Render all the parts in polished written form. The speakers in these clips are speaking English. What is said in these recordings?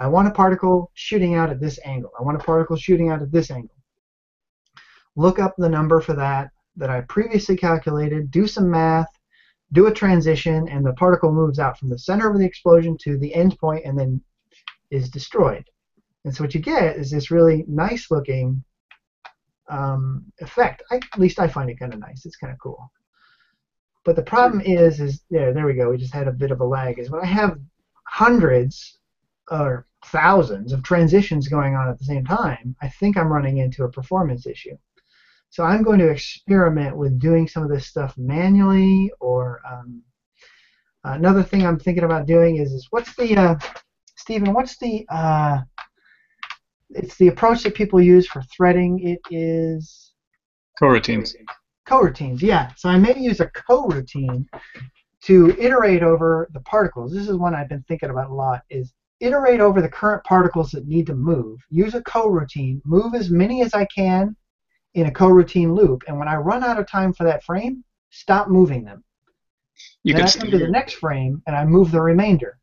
I want a particle shooting out at this angle. I want a particle shooting out at this angle. Look up the number for that I previously calculated, do some math, do a transition, and the particle moves out from the center of the explosion to the end point and then is destroyed. And so what you get is this really nice looking effect. At least I find it kind of nice. It's kind of cool. But the problem is there we go. We just had a bit of a lag. Is when I have hundreds or thousands of transitions going on at the same time, I think I'm running into a performance issue. So I'm going to experiment with doing some of this stuff manually, or another thing I'm thinking about doing is what's the Stephen? What's the it's the approach that people use for threading. It is coroutines. Coroutines, yeah. So I may use a coroutine to iterate over the particles. This is one I've been thinking about a lot. Is iterate over the current particles that need to move. Use a coroutine. Move as many as I can in a coroutine loop, and when I run out of time for that frame, stop moving them. Then I come to the next frame, and I move the remainder.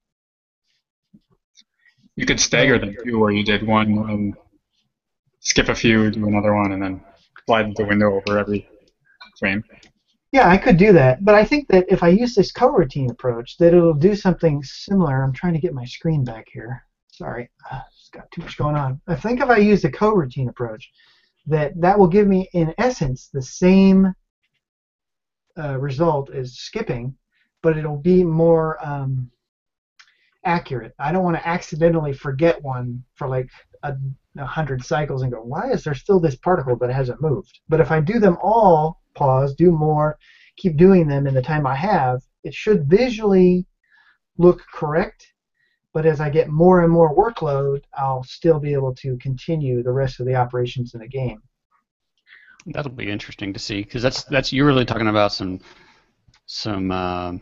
You could stagger them too, where you did one, skip a few, do another one, and then slide the window over every frame. Yeah, I could do that, but I think that if I use this coroutine approach, that it'll do something similar. I'm trying to get my screen back here. Sorry, it's got too much going on. I think if I use the coroutine approach, that will give me, in essence, the same result as skipping, but it'll be more accurate. I don't want to accidentally forget one for like 100 cycles and go, why is there still this particle that hasn't moved? But if I do them all, pause, do more, keep doing them in the time I have, it should visually look correct. But as I get more and more workload, I'll still be able to continue the rest of the operations in the game. That'll be interesting to see, because that's you're really talking about some ninja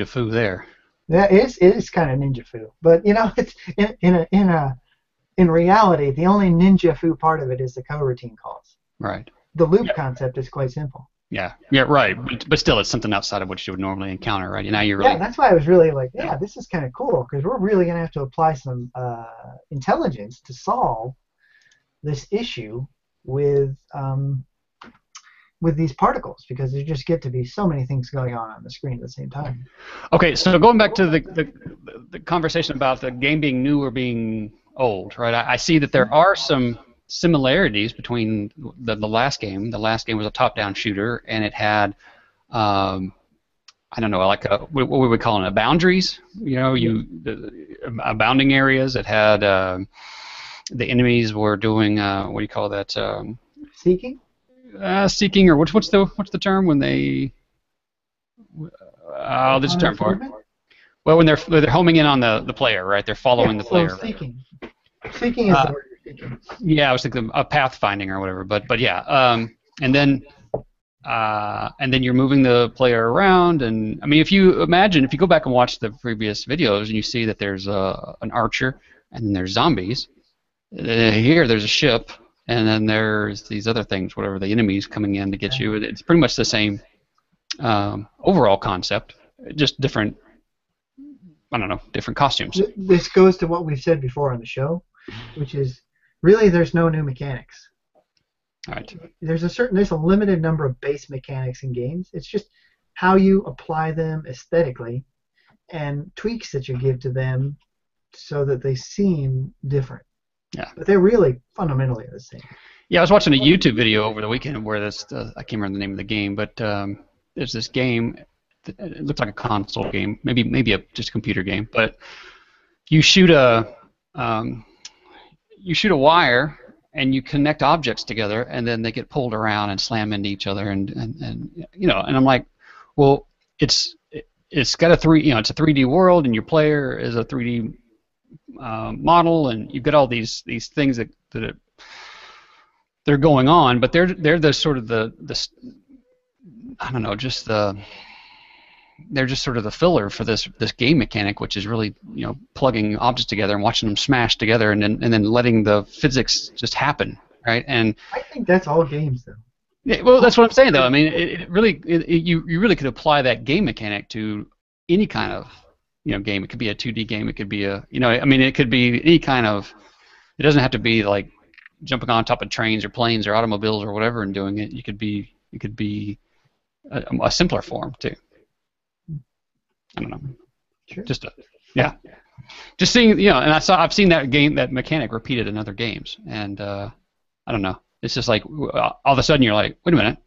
foo there. Yeah, it is kind of ninja foo, but you know, it's in reality, the only ninja foo part of it is the coroutine calls. Right. The loop concept is quite simple. Yeah, right. But still, it's something outside of what you would normally encounter, right? Now you're really... Yeah, that's why I was really like, yeah, this is kind of cool, because we're really going to have to apply some intelligence to solve this issue with these particles, because there just get to be so many things going on the screen at the same time. Okay, so going back to the conversation about the game being new or being old, right? I see that there are some similarities between the last game. The last game was a top-down shooter, and it had, I don't know, like what we would call it, boundaries. You know, bounding areas. It had the enemies were doing what do you call that? Seeking. Seeking, or what's the term when they? There's a term for it. Well, when they're homing in on the player, right? They're following the player. So seeking. Seeking is the word. Yeah, I was thinking a pathfinding or whatever, but yeah, and then you're moving the player around, and I mean, if you go back and watch the previous videos, and you see that there's an archer, and then there's zombies. Here, there's a ship, and then there's these other things, whatever the enemies coming in to get you. It's pretty much the same overall concept, just different. I don't know, different costumes. This goes to what we've said before on the show, which is, really, there's no new mechanics. All right. There's a limited number of base mechanics in games. It's just how you apply them aesthetically and tweaks that you give to them so that they seem different. Yeah. But they're really fundamentally the same. Yeah, I was watching a YouTube video over the weekend where this I can't remember the name of the game, but there's this game. It looked like a console game, maybe just a computer game, but you shoot a wire and you connect objects together, and then they get pulled around and slam into each other, and you know, and I'm like, well, it's got it's a 3D world, and your player is a 3D model, and you've got all these things that they're going on, but they're the sort of the I don't know, just they're just sort of the filler for this game mechanic, which is really, you know, plugging objects together and watching them smash together, and then letting the physics just happen, right? And I think that's all games, though. Yeah, well, that's what I'm saying, though. I mean, you really could apply that game mechanic to any kind of, game. It could be a 2D game. It could be it could be any kind of. It doesn't have to be like jumping on top of trains or planes or automobiles or whatever and doing it. It could be a simpler form too. I don't know. Sure. Just seeing, and I've seen that mechanic repeated in other games, and I don't know. It's just like all of a sudden you're like, wait a minute.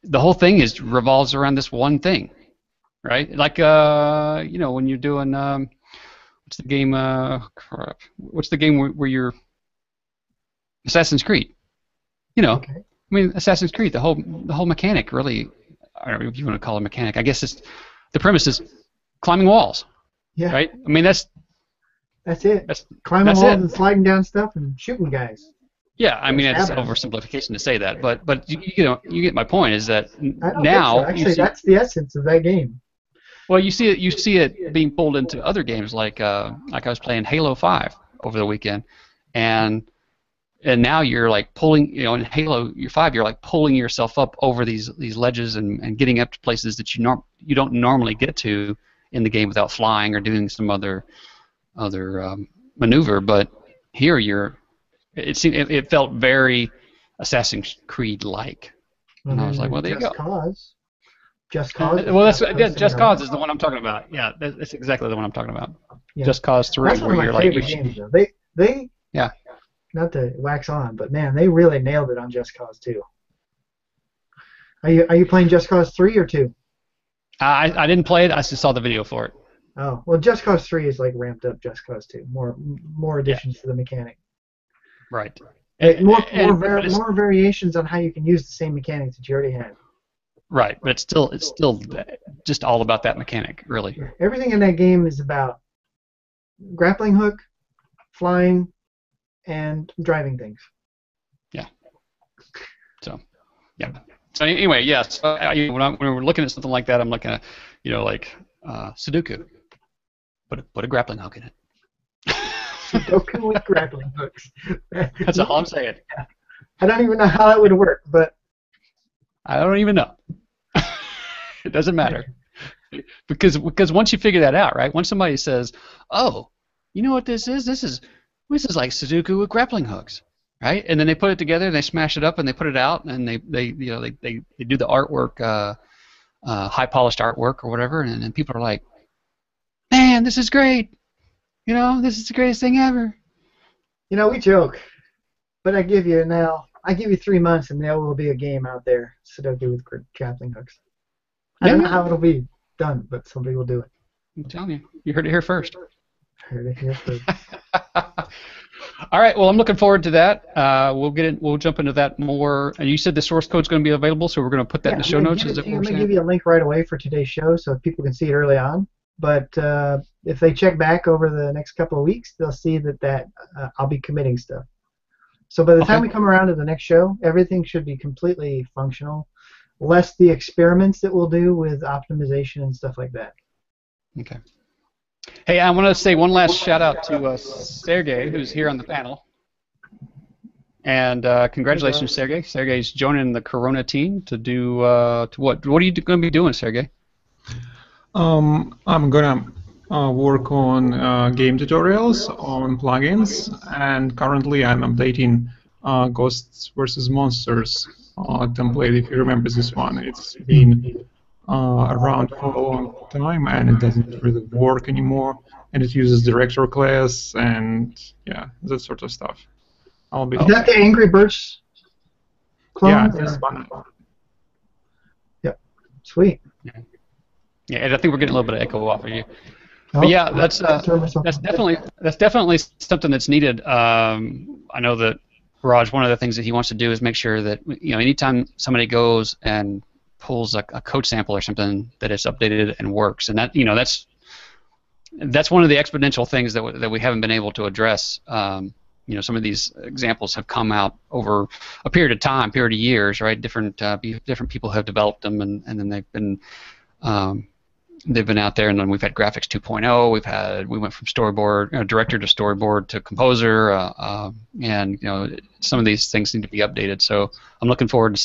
The whole thing revolves around this one thing, right? Like when you're doing what's the game? What's the game where you're Assassin's Creed? Okay. I mean, Assassin's Creed. The whole mechanic really. I don't know if you want to call it a mechanic. I guess the premise is climbing walls. Yeah. Right. I mean that's it. Climbing walls and sliding down stuff and shooting guys. Yeah, I mean it's oversimplification to say that, but you get my point. Is that now? So. Actually, that's the essence of that game. Well, you see it being pulled into other games like I was playing Halo 5 over the weekend, and now you're like pulling, in Halo 5 you're like pulling yourself up over these ledges and getting up to places that you don't normally get to in the game without flying or doing some other maneuver. But here it felt very Assassin's Creed-like, and I was like, well, there you go. Just Cause. Well, Just Cause is the one I'm talking about. Yeah, that's exactly the one I'm talking about. Yeah. Just Cause 3, that's where one you're of my like, favorite games, though. They yeah. Not to wax on, but man, they really nailed it on Just Cause 2. Are you playing Just Cause 3 or 2? I didn't play it. I just saw the video for it. Oh well, Just Cause 3 is like ramped up Just Cause 2. More additions to the mechanic. Right. More variations on how you can use the same mechanics that you already had. Right, but it's still just all about that mechanic, really. Everything in that game is about grappling hook, flying, and driving things. Yeah. So, yeah. So anyway, yes. When we're looking at something like that, I'm looking at, like Sudoku. Put a grappling hook in it. Sudoku with grappling hooks. That's all I'm saying. I don't even know how that would work, but I don't even know. It doesn't matter. Because once you figure that out, right? Once somebody says, "Oh, you know what this is? This is like Sudoku with grappling hooks," right? And then they put it together and they smash it up and they put it out and they do the artwork, high polished artwork or whatever, and then people are like, "Man, this is great! This is the greatest thing ever." We joke, but I give you 3 months and there will be a game out there, Sudoku with grappling hooks. I don't know how it'll be done, but somebody will do it. I'm telling you. You heard it here first. Heard it here first. All right. Well, I'm looking forward to that. We'll jump into that more. And you said the source code's going to be available, so we're going to put that in the show notes. I'm going to give you a link right away for today's show, so people can see it early on. But if they check back over the next couple of weeks, they'll see that I'll be committing stuff. So by the time we come around to the next show, everything should be completely functional, less the experiments that we'll do with optimization and stuff like that. Okay. Hey, I want to say one last shout out to Sergey, who's here on the panel. And congratulations, Sergey. Sergey's joining the Corona team to do what? What are you going to be doing, Sergey? I'm gonna work on game tutorials on plugins, and currently I'm updating Ghosts vs. Monsters template. If you remember this one, it's been around for a long time, and it doesn't really work anymore. And it uses director class and that sort of stuff. Is that the Angry Birds clone? Yeah, this one. Yep. Sweet. Yeah, and I think we're getting a little bit of echo off of you. But yeah, that's definitely something that's needed. I know that Raj, one of the things that he wants to do is make sure that anytime somebody goes and pulls a code sample or something, that it's updated and works. And that that's one of the exponential things that we haven't been able to address. Some of these examples have come out over a period of years, right? Different people have developed them, and then they've been out there, and then we've had graphics 2.0. We went from storyboard director to storyboard to composer, and some of these things need to be updated. So I'm looking forward to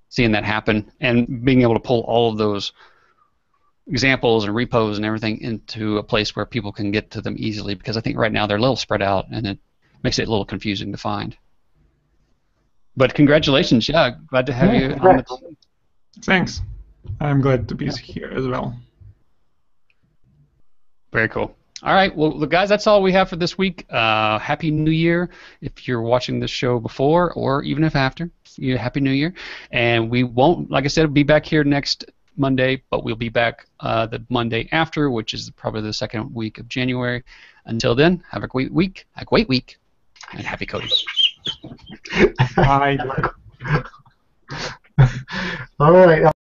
seeing that happen and being able to pull all of those examples and repos and everything into a place where people can get to them easily, because I think right now they're a little spread out and it makes it a little confusing to find. But congratulations, yeah, glad to have you on the team. Thanks. I'm glad to be here as well. Very cool. All right, well, guys, that's all we have for this week. Happy New Year if you're watching this show before, or even if after. Happy New Year. And we won't, like I said, be back here next Monday, but we'll be back the Monday after, which is probably the second week of January. Until then, have a great week, and happy coding. Bye. All right.